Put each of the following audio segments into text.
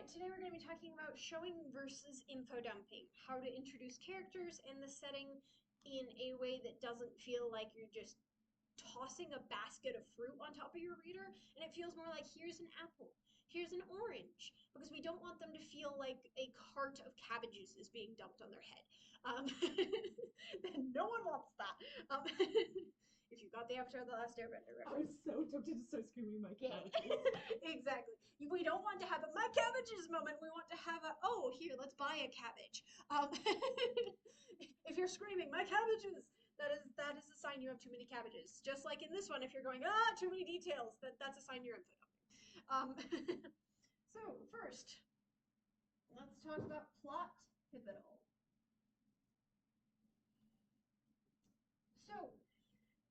Today we're going to be talking about showing versus info dumping, how to introduce characters and the setting in a way that doesn't feel like you're just tossing a basket of fruit on top of your reader, and it feels more like here's an apple, here's an orange, because we don't want them to feel like a cart of cabbages is being dumped on their head. No one wants that. Um, if you got the Avatar: The Last Airbender I reference. was so tempted to start screaming my Yeah, cabbages. exactly. We don't want to have a my cabbages moment. We want to have a oh here, let's buy a cabbage. If you're screaming my cabbages, that is a sign you have too many cabbages. Just like in this one, if you're going too many details, that's a sign you're info dumping. So first, let's talk about plot pivotal. So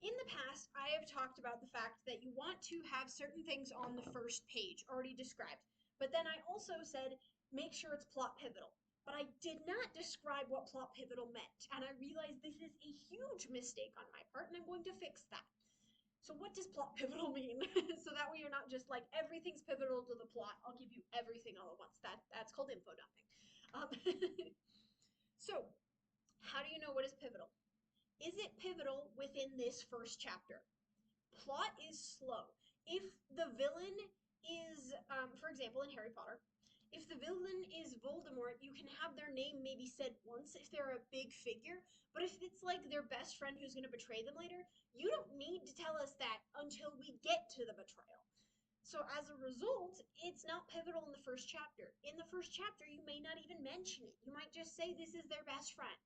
in the past, I have talked about the fact that you want to have certain things on the first page already described. But then I also said make sure it's plot pivotal. But I did not describe what plot pivotal meant. And I realized this is a huge mistake on my part, and I'm going to fix that. So what does plot pivotal mean? So that way you're not just like everything's pivotal to the plot. I'll give you everything all at once. That's called info dumping. So how do you know what is pivotal? Is it pivotal within this first chapter? Plot is slow. If the villain is, for example, in Harry Potter, if the villain is Voldemort, you can have their name maybe said once if they're a big figure, but if it's like their best friend who's going to betray them later, you don't need to tell us that until we get to the betrayal. So as a result, it's not pivotal in the first chapter. In the first chapter, you may not even mention it. You might just say this is their best friend.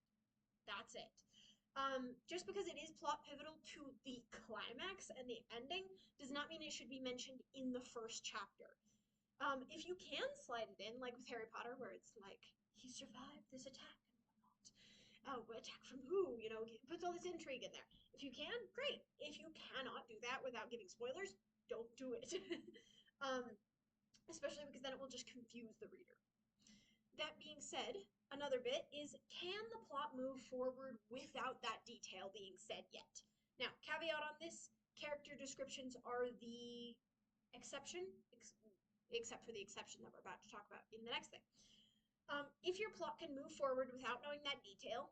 That's it. Just because it is plot pivotal to the climax and the ending does not mean it should be mentioned in the first chapter. If you can slide it in, like with Harry Potter, where it's like, he survived this attack and whatnot. Oh, attack from who? Puts all this intrigue in there. If you can, great. If you cannot do that without giving spoilers, don't do it. um, Especially because then it will just confuse the reader. That being said, another bit is can the plot move forward without that detail being said yet? Now, caveat on this, character descriptions are the exception, except for the exception that we're about to talk about in the next thing. If your plot can move forward without knowing that detail,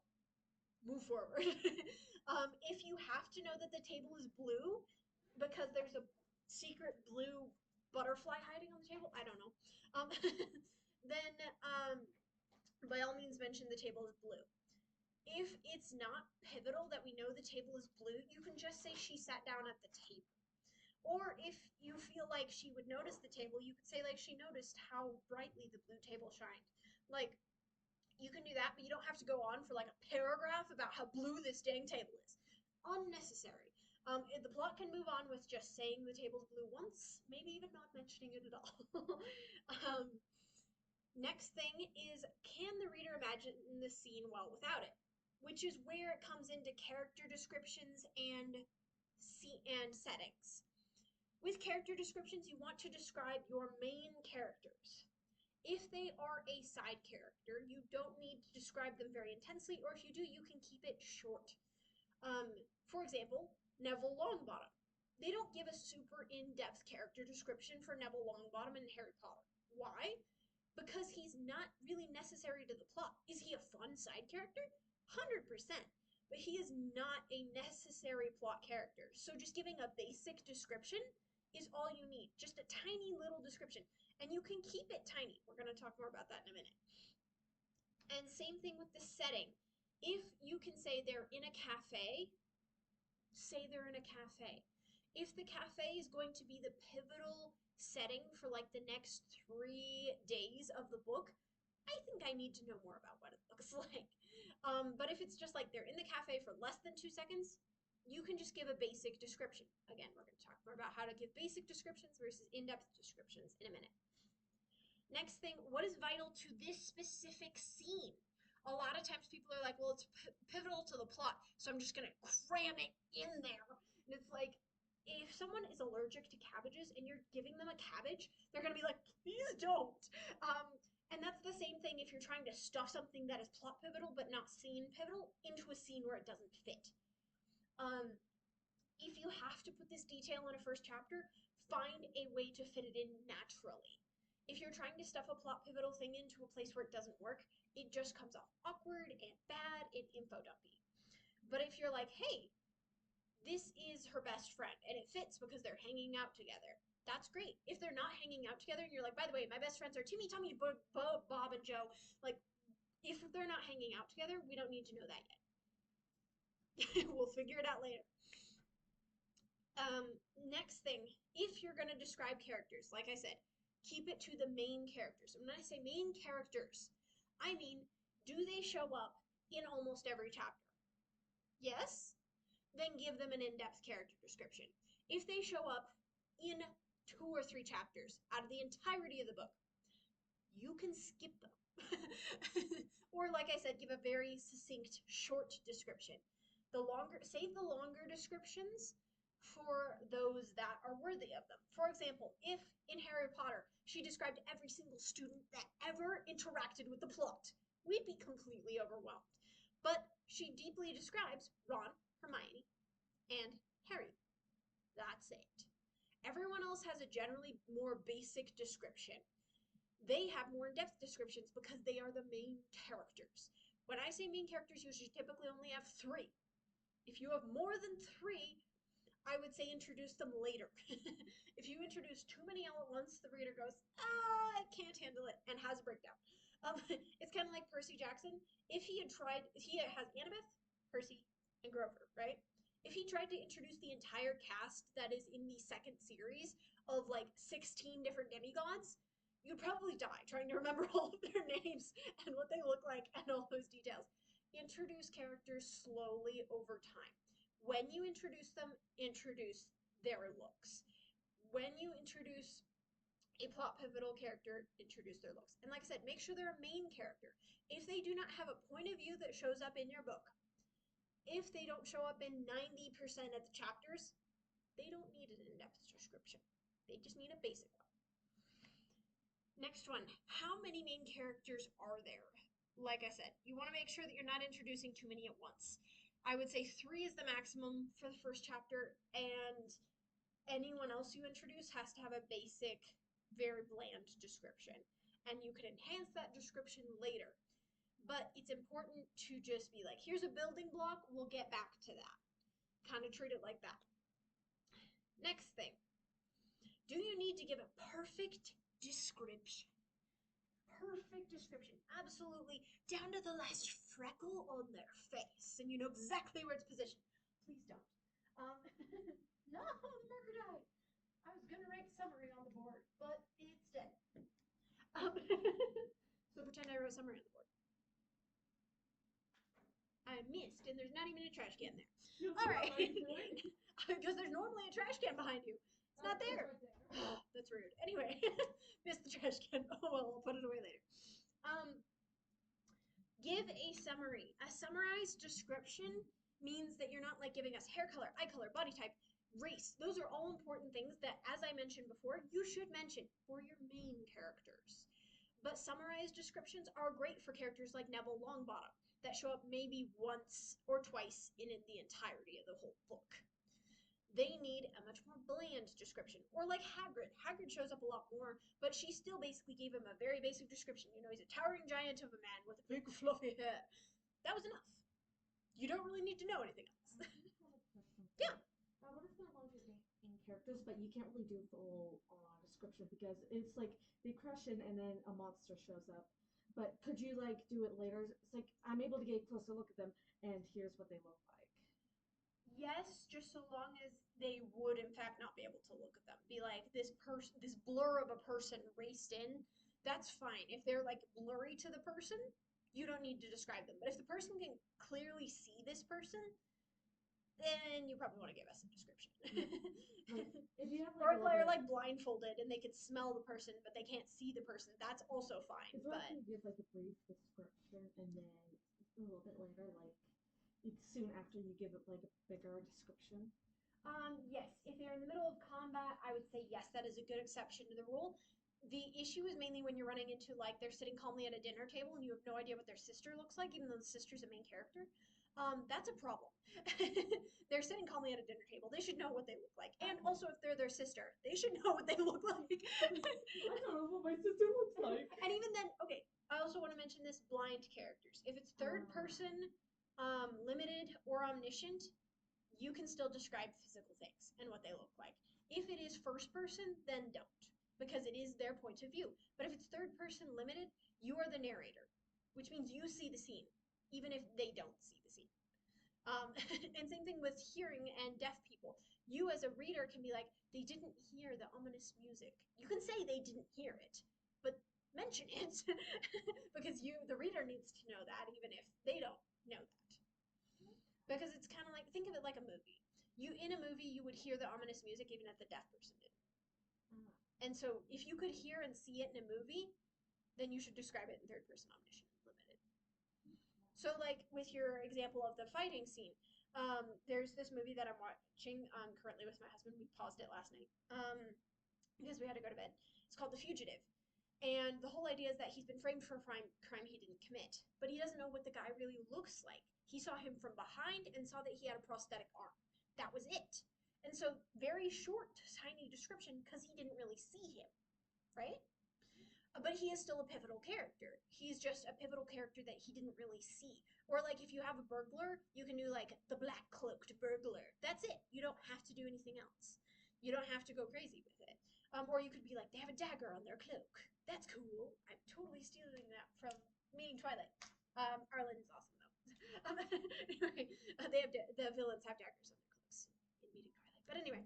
move forward. If you have to know that the table is blue because there's a secret blue butterfly hiding on the table, I don't know. Um, then by all means mention the table is blue. If it's not pivotal that we know the table is blue, you can just say she sat down at the table. Or if you feel like she would notice the table, you could say like she noticed how brightly the blue table shined. Like you can do that, but you don't have to go on for like a paragraph about how blue this dang table is. Unnecessary. The plot can move on with just saying the table's blue once, maybe even not mentioning it at all. um, Next thing is, can the reader imagine the scene well without it? Which is where it comes into character descriptions and settings. With character descriptions, you want to describe your main characters. If they are a side character, you don't need to describe them very intensely, or if you do, you can keep it short. For example, Neville Longbottom. They don't give a super in-depth character description for Neville Longbottom in Harry Potter. Why? Because he's not really necessary to the plot. Is he a fun side character? 100%. But he is not a necessary plot character. So just giving a basic description is all you need. Just a tiny little description. And you can keep it tiny. We're going to talk more about that in a minute. And same thing with the setting. If you can say they're in a cafe, say they're in a cafe. If the cafe is going to be the pivotal setting for like the next 3 days of the book, I think I need to know more about what it looks like. But if it's just like they're in the cafe for less than 2 seconds, you can just give a basic description. Again, we're going to talk more about how to give basic descriptions versus in-depth descriptions in a minute. Next thing, what is vital to this specific scene? A lot of times people are like, well, it's pivotal to the plot, so I'm just going to cram it in there. And it's like, if someone is allergic to cabbages and you're giving them a cabbage, they're going to be like, please don't. And that's the same thing if you're trying to stuff something that is plot pivotal but not scene pivotal into a scene where it doesn't fit. If you have to put this detail in a first chapter, find a way to fit it in naturally. If you're trying to stuff a plot pivotal thing into a place where it doesn't work, it just comes off awkward and bad and info dumpy. But if you're like, hey, this is her best friend and it fits because they're hanging out together, that's great. If they're not hanging out together and you're like, by the way, my best friends are Timmy, Tommy, Bob, and Joe, like, if they're not hanging out together, we don't need to know that yet. We'll figure it out later. Next thing, if you're going to describe characters, like I said, keep it to the main characters. And when I say main characters, I mean, do they show up in almost every chapter? Yes? Then give them an in-depth character description. If they show up in 2 or 3 chapters out of the entirety of the book, you can skip them. Or, like I said, give a very succinct, short description. Save the longer descriptions for those that are worthy of them. For example, if in Harry Potter she described every single student that ever interacted with the plot, we'd be completely overwhelmed. But she deeply describes Ron, Hermione, and Harry. That's it. Everyone else has a generally more basic description. They have more in-depth descriptions because they are the main characters. When I say main characters, you should typically only have 3. If you have more than 3, I would say introduce them later. If you introduce too many all at once, the reader goes, I can't handle it, and has a breakdown. It's kind of like Percy Jackson. If he has Annabeth, Percy, and Grover, right? If he tried to introduce the entire cast that is in the second series of like 16 different demigods, you'd probably die trying to remember all of their names and what they look like and all those details. Introduce characters slowly over time. When you introduce them, introduce their looks. When you introduce a plot pivotal character, introduce their looks. And like I said, make sure they're a main character. If they do not have a point of view that shows up in your book, if they don't show up in 90% of the chapters, they don't need an in-depth description. They just need a basic one. Next one, how many main characters are there? Like I said, you want to make sure that you're not introducing too many at once. I would say 3 is the maximum for the first chapter, and anyone else you introduce has to have a basic, very bland description. And you can enhance that description later. But it's important to just be like, here's a building block, we'll get back to that. Kind of treat it like that. Next thing, do you need to give a perfect description? Perfect description, absolutely, down to the last freckle on their face, and you know exactly where it's positioned. Please don't. No, the marker died. I was gonna write summary on the board, but it's dead. So pretend I wrote summary on the board. I missed, and there's not even a trash can there. No, All right, right. because there's normally a trash can behind you. It's not there. Right. That's rude. Anyway, missed the trash can. Oh well, I'll put it away later. Give a summary. A summarized description means that you're not like giving us hair color, eye color, body type, race. Those are all important things that, as I mentioned before, you should mention for your main characters. But summarized descriptions are great for characters like Neville Longbottom that show up maybe once or twice in the entirety of the whole book. They need a much more bland description. Or like Hagrid. Hagrid shows up a lot more, but she still basically gave him a very basic description. You know, he's a towering giant of a man with a big fluffy hair. That was enough. You don't really need to know anything else. Yeah. What if they're one of your main characters, but you can't really do a full description because it's like they crash in and then a monster shows up. But could you like do it later? It's like I'm able to get a closer look at them, and here's what they look like. Yes, just so long as they would in fact not be able to look at them. Be like this blur of a person raced in, that's fine. If they're like blurry to the person, you don't need to describe them. But if the person can clearly see this person, then you probably want to give us a description. Like, if you have Or like if they're like blindfolded and they can smell the person but they can't see the person, that's also fine. it's But you give like a brief description and then a little bit later, like it's soon after you give it like a bigger description. Yes, if they're in the middle of combat, I would say yes, that is a good exception to the rule. The issue is mainly when you're running into like they're sitting calmly at a dinner table and you have no idea what their sister looks like, even though the sister's a main character. That's a problem. They're sitting calmly at a dinner table. They should know what they look like. And also, if they're their sister, they should know what they look like. I don't know what my sister mention this, blind characters. If it's third person, limited, or omniscient, you can still describe physical things and what they look like. If it is first person, then don't, because it is their point of view. But if it's third person limited, you are the narrator, which means you see the scene, even if they don't see the scene. And same thing with hearing and deaf people. You as a reader can be like, they didn't hear the ominous music. You can say they didn't hear it, but mention it because the reader needs to know that, even if they don't know that. Because it's kind of like, think of it like a movie. In a movie, you would hear the ominous music even if the deaf person didn't. And so if you could hear and see it in a movie, then you should describe it in third person omniscient limited. So like with your example of the fighting scene, there's this movie that I'm watching currently with my husband. We paused it last night because we had to go to bed. It's called The Fugitive. And the whole idea is that he's been framed for a crime he didn't commit, but he doesn't know what the guy really looks like. He saw him from behind and saw that he had a prosthetic arm. That was it. And so very short, tiny description because he didn't really see him, right? But he is still a pivotal character. He's just a pivotal character that he didn't really see. Or like if you have a burglar, you can do like the black cloaked burglar. That's it. You don't have to do anything else. You don't have to go crazy with it. Or you could be like, they have a dagger on their cloak. That's cool. I'm totally stealing that from Meeting Twilight. Arlen is awesome though. Anyway, the villains have daggers on their cloaks in Meeting Twilight. But anyway,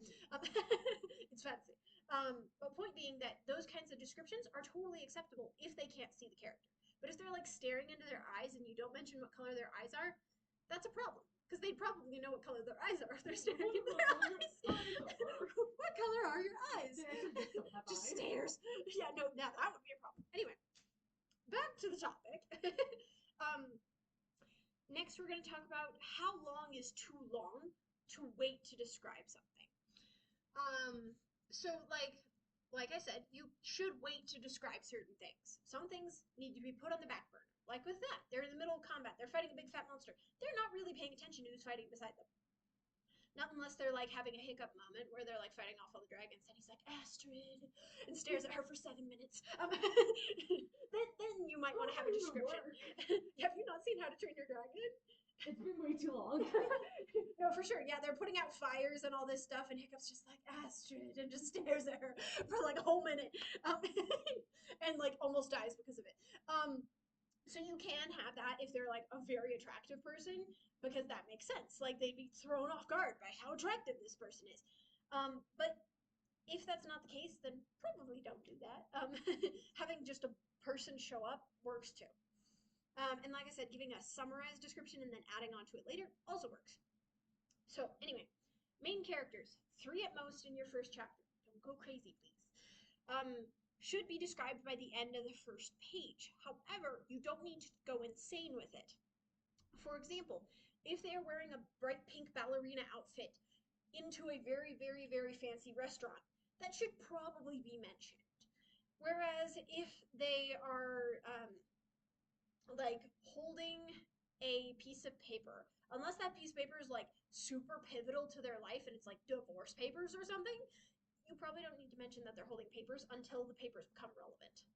it's fancy. But point being that those kinds of descriptions are totally acceptable if they can't see the character. But if they're like staring into their eyes and you don't mention what color their eyes are, that's a problem. Because they probably know what color their eyes are if they're staring into their eyes. What color are your eyes? Just stares. Yeah, no, now that would be a problem. Anyway, back to the topic. Next, we're going to talk about how long is too long to wait to describe something. So like I said, you should wait to describe certain things. Some things need to be put on the back burner. Like with that, they're in the middle of combat. They're fighting a big fat monster. They're not really paying attention to who's fighting beside them. Not unless they're like having a hiccup moment where they're like fighting off all the dragons and he's like, Astrid, and stares at her for 7 minutes. Then you might want to have a description. Have you not seen How to Train Your Dragon? It's been way too long. No, for sure. Yeah, they're putting out fires and all this stuff, and Hiccup's just like, Astrid, and just stares at her for like a whole minute. And like almost dies because of it. So you can have that if they're like a very attractive person, because that makes sense. Like they'd be thrown off guard by how attractive this person is. But if that's not the case, then probably don't do that. Having just a person show up works too. And like I said, giving a summarized description and then adding on to it later also works. So anyway, main characters, 3 at most in your first chapter. Don't go crazy, please. Should be described by the end of the first page. However, you don't need to go insane with it. For example, if they are wearing a bright pink ballerina outfit into a very, very, very fancy restaurant, that should probably be mentioned. Whereas if they are like holding a piece of paper, unless that piece of paper is like super pivotal to their life and it's like divorce papers or something, you probably don't need to mention that they're holding papers until the papers become relevant.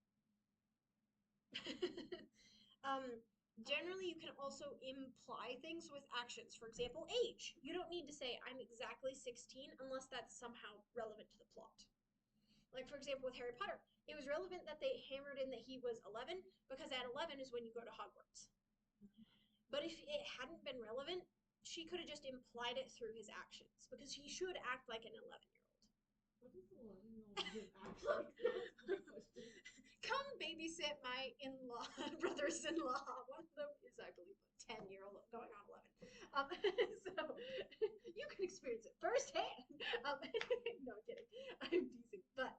Generally, you can also imply things with actions. For example, age. You don't need to say, I'm exactly 16, unless that's somehow relevant to the plot. Like, for example, with Harry Potter, it was relevant that they hammered in that he was 11, because at 11 is when you go to Hogwarts. But if it hadn't been relevant, she could have just implied it through his actions, because he should act like an 11-year-old. What does 11-year-old act like? That's my question. Come babysit my in-law, brothers-in-law. One of them is, I believe, a 10-year-old going on 11. So you can experience it firsthand. No, I'm kidding. I'm teasing. But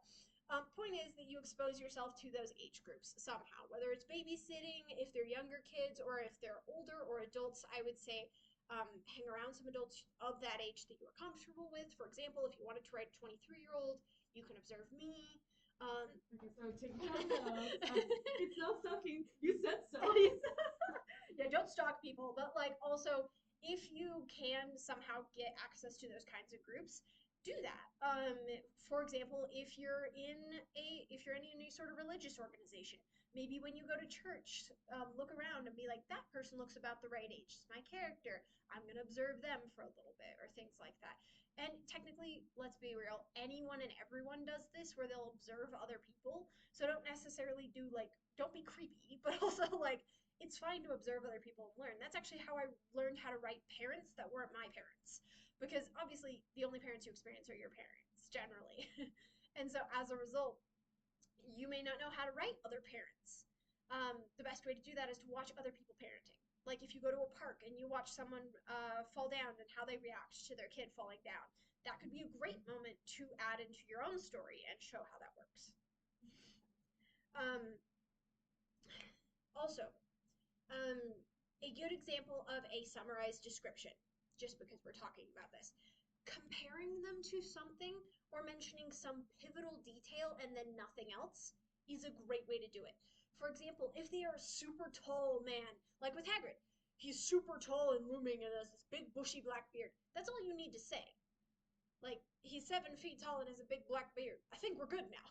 point is that you expose yourself to those age groups somehow, whether it's babysitting, if they're younger kids, or if they're older or adults. I would say hang around some adults of that age that you are comfortable with. For example, if you wanted to write a 23-year-old, you can observe me. Okay, so take down notes. It's no stalking. You said so. Yeah, don't stalk people, but like also if you can somehow get access to those kinds of groups, do that. For example, if you're in any sort of religious organization, maybe when you go to church, look around and be like, that person looks about the right age. It's my character. I'm gonna observe them for a little bit, or things like that. And technically, let's be real, anyone and everyone does this where they'll observe other people. So don't necessarily don't be creepy, but also like it's fine to observe other people and learn. That's actually how I learned how to write parents that weren't my parents, because obviously the only parents you experience are your parents generally. And so as a result, you may not know how to write other parents. The best way to do that is to watch other people parenting. Like if you go to a park and you watch someone fall down and how they react to their kid falling down, that could be a great moment to add into your own story and show how that works. Um, Also, um, a good example of a summarized description, just because we're talking about this, comparing them to something or mentioning some pivotal detail and then nothing else is a great way to do it. For example, if they are a super tall man, like with Hagrid, he's super tall and looming and has this big bushy black beard. That's all you need to say. Like, he's 7 feet tall and has a big black beard. I think we're good now.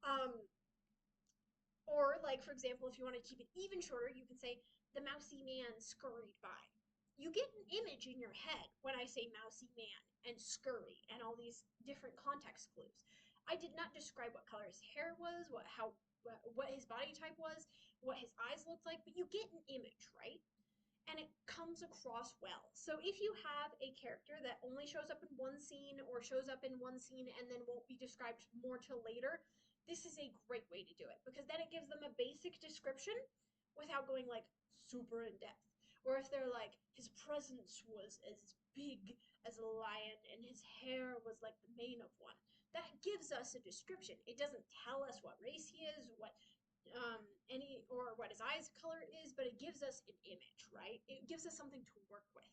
um, or, like, for example, if you want to keep it even shorter, you can say, the mousy man scurried by. You get an image in your head when I say mousy man and scurry and all these different context clues. I did not describe what color his hair was, what his body type was, what his eyes looked like, but you get an image, right? And it comes across well. So if you have a character that only shows up in one scene or shows up in one scene and then won't be described more till later, this is a great way to do it, because then it gives them a basic description without going like super in depth. Or if they're like, his presence was as big as a lion and his hair was like the mane of one. That gives us a description. It doesn't tell us what race he is, what his eyes color is, but it gives us an image, right? It gives us something to work with.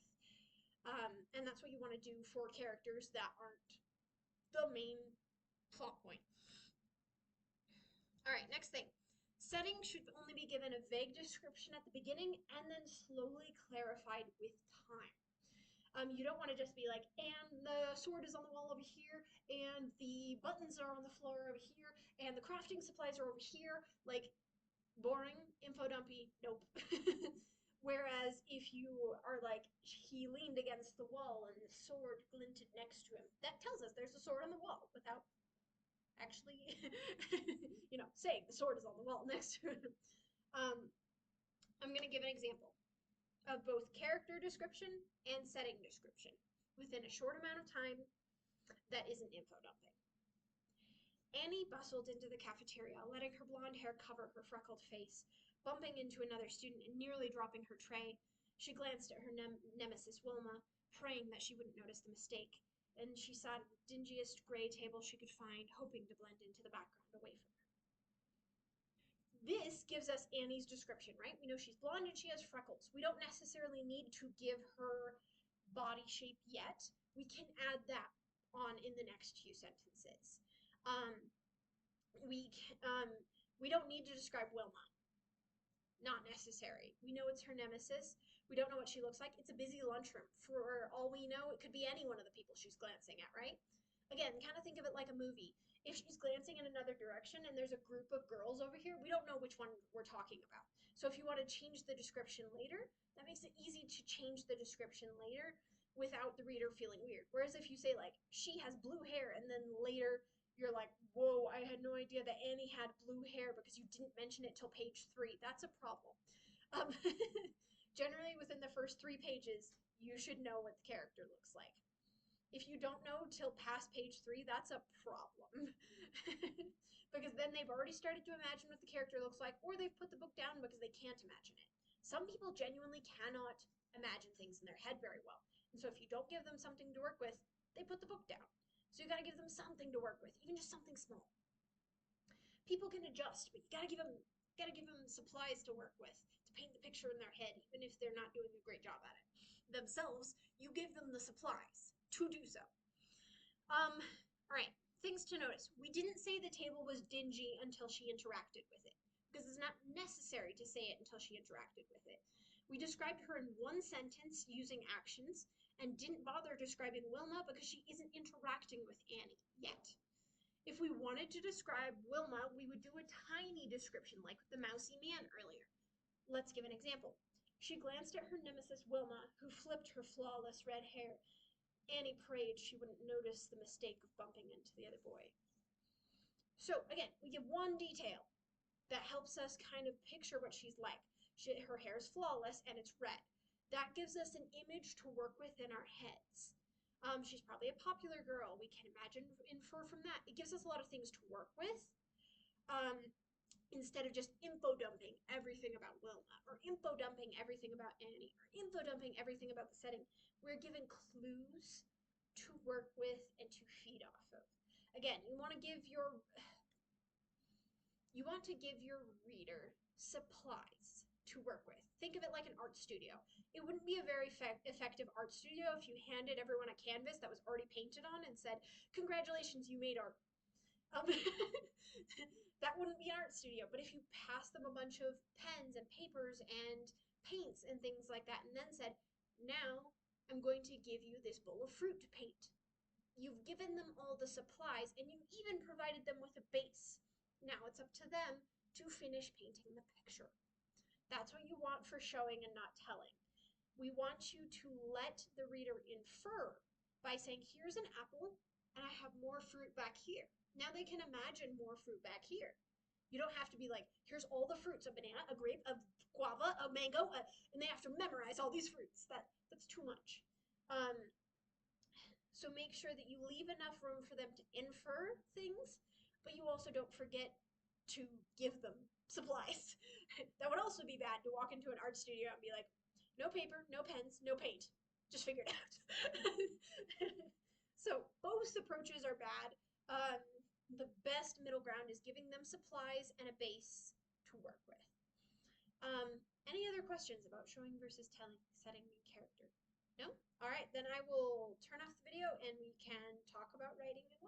And that's what you want to do for characters that aren't the main plot point. All right, next thing. Setting should only be given a vague description at the beginning and then slowly clarified with time. You don't want to just be like, and the sword is on the wall over here, and the buttons are on the floor over here, and the crafting supplies are over here. Like, boring, info dumpy, nope. Whereas if you are like, he leaned against the wall and the sword glinted next to him, that tells us there's a sword on the wall without actually, saying the sword is on the wall next to him. Um, I'm going to give an example of both character description and setting description within a short amount of time that isn't info dumping. Annie bustled into the cafeteria, letting her blonde hair cover her freckled face, bumping into another student and nearly dropping her tray. She glanced at her nemesis Wilma, praying that she wouldn't notice the mistake, and she sat at the dingiest gray table she could find, hoping to blend into the background away from her. This gives us Annie's description, right? We know she's blonde and she has freckles. We don't necessarily need to give her body shape yet. We can add that on in the next few sentences. Um, we don't need to describe Wilma. Not necessary. We know it's her nemesis. We don't know what she looks like. It's a busy lunchroom. For all we know, it could be any one of the people she's glancing at, right? Again, kind of think of it like a movie. If she's glancing in another direction and there's a group of girls over here, we don't know which one we're talking about. So if you want to change the description later, that makes it easy to change the description later without the reader feeling weird. Whereas if you say like, she has blue hair, and then later you're like, whoa, I had no idea that Annie had blue hair because you didn't mention it till page 3. That's a problem. Generally, within the first 3 pages, you should know what the character looks like. If you don't know till past page 3, that's a problem. Because then they've already started to imagine what the character looks like, or they've put the book down because they can't imagine it. Some people genuinely cannot imagine things in their head very well. And so if you don't give them something to work with, they put the book down. So you got to give them something to work with, even just something small. People can adjust, but you got to give them supplies to work with to paint the picture in their head, even if they're not doing a great job at it themselves. You give them the supplies to do so. All right, things to notice. We didn't say the table was dingy until she interacted with it, because it's not necessary to say it until she interacted with it. We described her in one sentence using actions and didn't bother describing Wilma because she isn't interacting with Annie yet. If we wanted to describe Wilma, we would do a tiny description like the mousy man earlier. Let's give an example. She glanced at her nemesis Wilma, who flipped her flawless red hair. Annie prayed she wouldn't notice the mistake of bumping into the other boy. So again, we give one detail that helps us kind of picture what she's like. Her hair is flawless and it's red. That gives us an image to work with in our heads. She's probably a popular girl. We can infer from that. It gives us a lot of things to work with. Instead of just info dumping everything about Wilma, or info dumping everything about Annie, or info dumping everything about the setting, we're given clues to work with and to feed off of. Again, you want to give your reader supplies to work with. Think of it like an art studio. It wouldn't be a very effective art studio if you handed everyone a canvas that was already painted on and said, "Congratulations, you made art." That wouldn't be an art studio. But if you pass them a bunch of pens and papers and paints and things like that, and then said, "Now I'm going to give you this bowl of fruit to paint," you've given them all the supplies and you've even provided them with a base. Now it's up to them to finish painting the picture. That's what you want for showing and not telling. We want you to let the reader infer by saying, "Here's an apple and I have more fruit back here." Now they can imagine more fruit back here. You don't have to be like, "Here's all the fruits, a banana, a grape, a guava, a mango," and they have to memorize all these fruits. That's too much. So make sure that you leave enough room for them to infer things, but you also don't forget to give them supplies. That would also be bad, to walk into an art studio and be like, "No paper, no pens, no paint. Just figure it out." So both approaches are bad. The best middle ground is giving them supplies and a base to work with. Any other questions about showing versus telling, setting, and character? No? All right, then I will turn off the video and we can talk about writing and